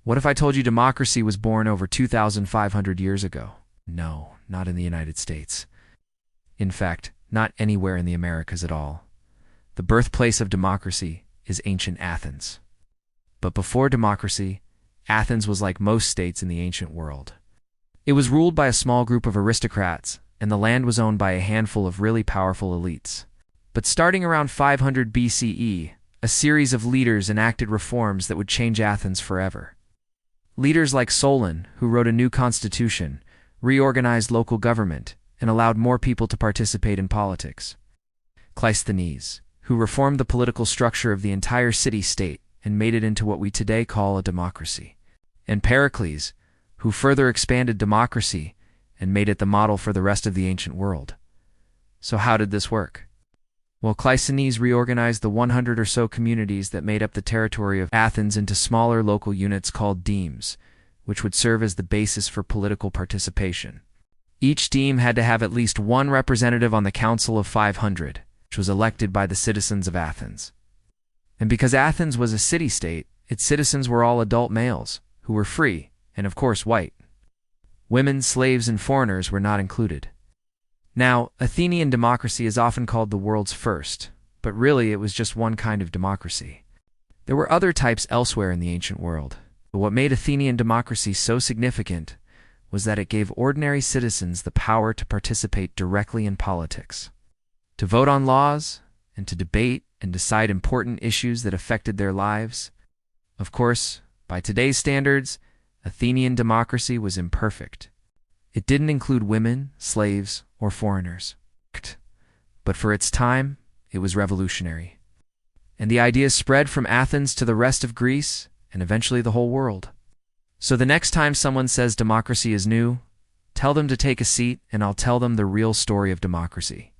What if I told you democracy was born over 2,500 years ago? No, not in the United States. In fact, not anywhere in the Americas at all. The birthplace of democracy is ancient Athens. But before democracy, Athens was like most states in the ancient world. It was ruled by a small group of aristocrats, and the land was owned by a handful of really powerful elites. But starting around 500 BCE, a series of leaders enacted reforms that would change Athens forever. Leaders like Solon, who wrote a new constitution, reorganized local government, and allowed more people to participate in politics. Cleisthenes, who reformed the political structure of the entire city-state and made it into what we today call a democracy. And Pericles, who further expanded democracy and made it the model for the rest of the ancient world. So how did this work? Well, Cleisthenes reorganized the 100 or so communities that made up the territory of Athens into smaller local units called demes, which would serve as the basis for political participation. Each deme had to have at least one representative on the Council of 500, which was elected by the citizens of Athens. And because Athens was a city-state, its citizens were all adult males, who were free, and of course white. Women, slaves, and foreigners were not included. Now, Athenian democracy is often called the world's first, but really it was just one kind of democracy. There were other types elsewhere in the ancient world, but what made Athenian democracy so significant was that it gave ordinary citizens the power to participate directly in politics, to vote on laws, and to debate and decide important issues that affected their lives. Of course, by today's standards, Athenian democracy was imperfect. It didn't include women, slaves, or foreigners. But for its time, it was revolutionary. And the ideas spread from Athens to the rest of Greece, and eventually the whole world. So the next time someone says democracy is new, tell them to take a seat and I'll tell them the real story of democracy.